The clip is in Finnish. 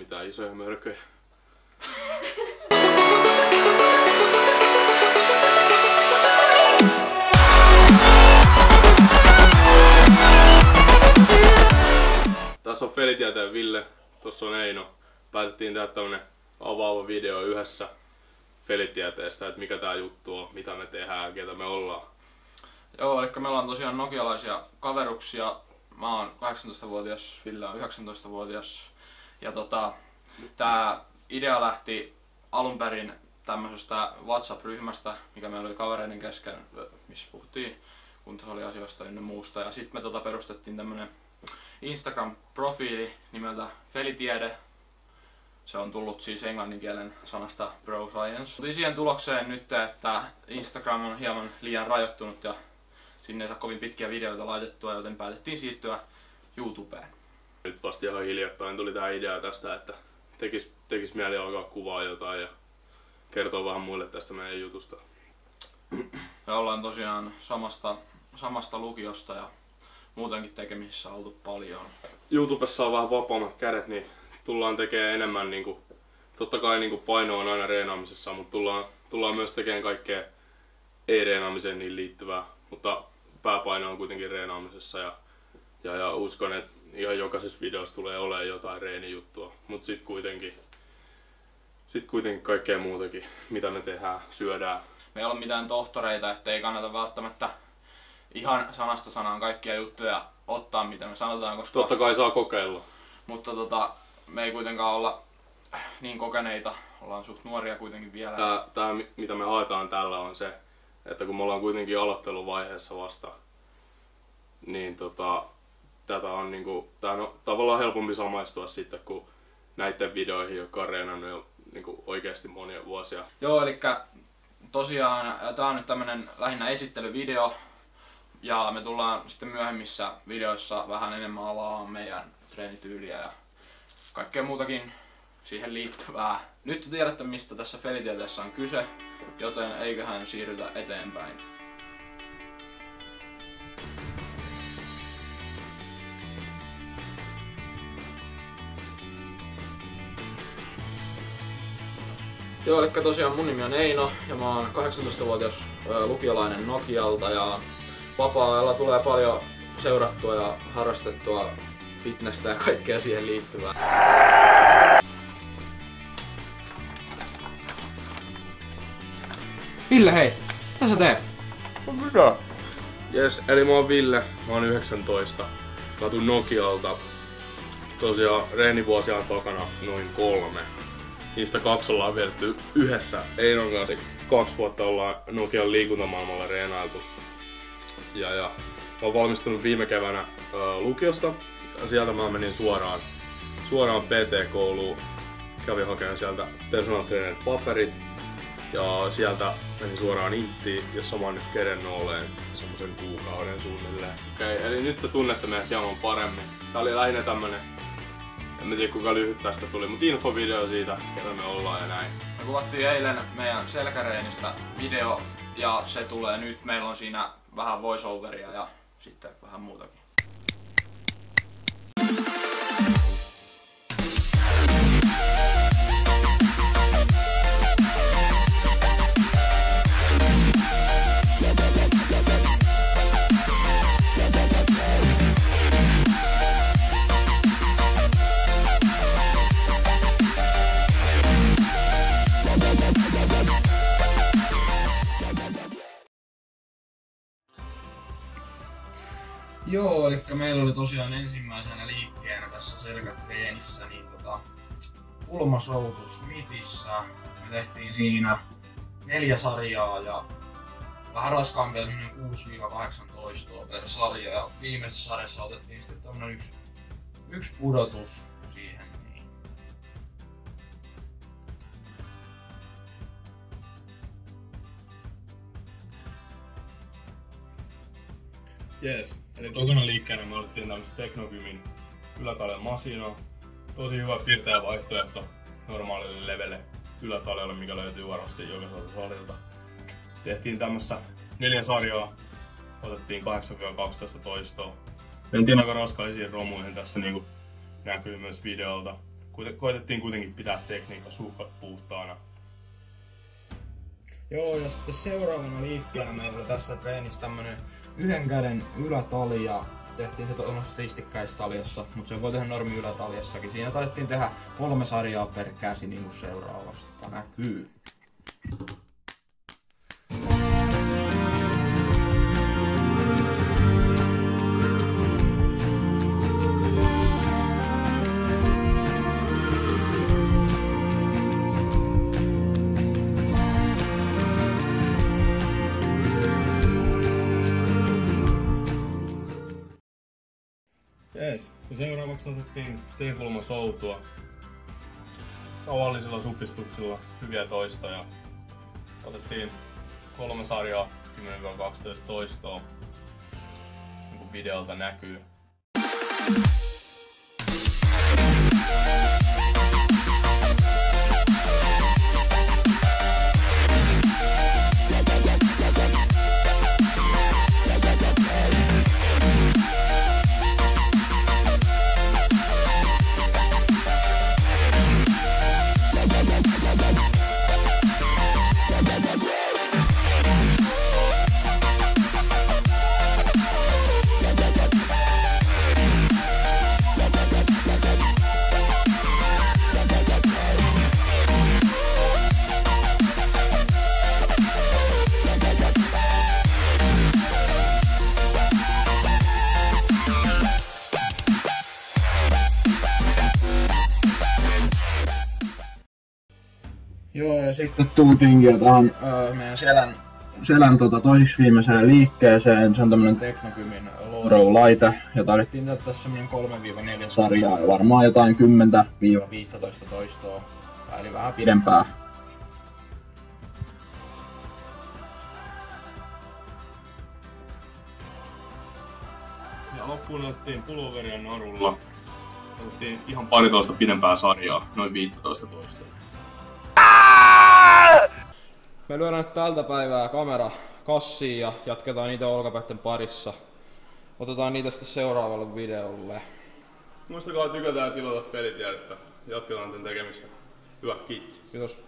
mitään isoja mörköjä. Tässä on Felitieteen Ville, tossa on Eino. Päätettiin tehdä tämmönen avaava video yhdessä Felitieteestä, että mikä tää juttu on, mitä me tehdään, ketä me ollaan. Joo, eli meillä on tosiaan nokialaisia kaveruksia. Mä oon 18-vuotias, Ville on 19-vuotias. Ja tää idea lähti alun perin tämmöisestä WhatsApp-ryhmästä, mikä meillä oli kavereiden kesken, missä puhuttiin kuntosalliasioista ynnä muusta. Ja sitten me perustettiin tämmönen Instagram-profiili nimeltä Felitiede. Se on tullut siis englanninkielen sanasta Bro Science. Tultiin siihen tulokseen nyt, että Instagram on hieman liian rajoittunut ja sinne ei saa kovin pitkiä videoita laitettua, joten päätettiin siirtyä YouTubeen. Nyt vasta ihan hiljattain tuli tää idea tästä, että tekis mieli alkaa kuvaa jotain ja kertoa vähän muille tästä meidän jutusta. Me ollaan tosiaan samasta lukiosta ja muutenkin tekemisissä oltu paljon. YouTubessa on vähän vapaammat kädet, niin tullaan tekemään enemmän totta kai paino on aina reenaamisessa, mutta tullaan myös tekemään kaikkea ei-reenaamiseen niin liittyvää, mutta pääpaino on kuitenkin reenaamisessa ja uskon, että ihan jokaisessa videossa tulee olemaan jotain reenijuttua, mutta sit kuitenkin kaikkea muutakin, mitä me tehdään, syödään. Me ei ole mitään tohtoreita, ettei kannata välttämättä ihan sanasta sanaan kaikkia juttuja ottaa, mitä me sanotaan, koska totta kai saa kokeilla. Mutta me ei kuitenkaan olla niin kokeneita, ollaan suht nuoria kuitenkin vielä. Tää mitä me haetaan tällä on se, että kun me ollaan kuitenkin aloitteluvaiheessa vasta, niin tätä on tää on tavallaan helpompi samaistua sitten kuin näiden videoihin, jotka on reenannut jo oikeasti monia vuosia. Joo, eli tosiaan tää on nyt tämmönen lähinnä esittelyvideo ja me tullaan sitten myöhemmissä videoissa vähän enemmän avaamaan meidän treenityyliä ja kaikkea muutakin siihen liittyvää. Nyt te tiedätte, mistä tässä Felitieteessä on kyse, joten eiköhän siirrytä eteenpäin. Joo, eli tosiaan mun nimi on Eino ja mä oon 18-vuotias lukiolainen Nokialta ja vapaa-ajalla tulee paljon seurattua ja harrastettua fitnessä ja kaikkea siihen liittyvää. Ville, hei! Mitä sä teet? Mitä? Jes, eli mä oon Ville, mä oon 19. Mä tuun Nokialta. Tosiaan reenivuosia on takana noin 3. Niistä 2 ollaan vietetty yhdessä Einon kanssa. 2 vuotta ollaan Nokian liikuntamaailmalla reenailtu. Ja mä oon valmistunut viime keväänä lukiosta. Ja sieltä mä menin suoraan PT-kouluun. Kävin hakemaan sieltä personal trainer paperit. Ja sieltä menin suoraan Inttiin, jossa mä oon nyt kerennyt oleen semmosen kuukauden suunnilleen. Okei, eli nyt te tunnette meidät hieman paremmin. Tää oli lähinnä tämmönen, en tiedä kuinka lyhyt tästä tuli, mutta infovideo siitä, ketä me ollaan ja näin. Me kuvattiin eilen meidän selkäreenistä video ja se tulee nyt. Meillä on siinä vähän voiceoveria ja sitten vähän muutakin. Joo, eli meillä oli tosiaan ensimmäisenä liikkeenä tässä selkätreenissä niin kulmasoutu Smithissä. Me tehtiin siinä 4 sarjaa ja vähän raskaampia, semmonen 6-8 toistoa per sarja. Ja viimeisessä sarjassa otettiin sitten tämmönen yksi pudotus siihen. Niin. Jees, eli tokana liikkeenä me otettiin tämmöstä Technogymin ylätaljan masinoa. Tosi hyvä pirteä vaihtoehto normaalille levelle ylätaljalle, mikä löytyy varmasti jokaiselta salilta. Tehtiin tämmössä 4 sarjaa, otettiin 8-12 toistoa. Mentiin aika raskaisiin romuihin, tässä niinku näkyy myös videolta. koitettiin kuitenkin pitää tekniikka suhkat puhtaana. Joo, ja sitten seuraavana liikkeenä meillä oli tässä treenissä tämmönen yhden käden ylätali ja tehtiin se tuollaisessa ristikkäistaliossa, mutta se voi tehdä normi ylätaliassakin. Siinä taidettiin tehdä 3 sarjaa per käsi niin kuin seuraavasta näkyy. Jees. Ja seuraavaksi otettiin T-kulmasoutua tavallisilla supistuksilla, hyviä toistoja. Otettiin 3 sarjaa, 10-12 toistoa, niin kuin videolta näkyy. Joo, ja sitten tultiinkin jo tähän meidän selän toiseksi viimeiseen liikkeeseen. Se on tämmönen Technogymin low row laite, ja tarvittiin tehdä tässä semmonen 3-4 sarjaa ja varmaan jotain 10-15 toistoa, eli vähän pidempää. Ja loppuun otettiin pulveria narulla. Otettiin ihan 12 pidempää sarjaa, noin 15 toistoa. Me lyödään nyt tältä päivää kamera kassiin ja jatketaan niitä olkapäitten parissa. Otetaan niitä sitten seuraavalle videolle. Muistakaa tykätä ja tilata pelit ja että jatketaan tämän tekemistä. Hyvä, kiitti. Kiitos.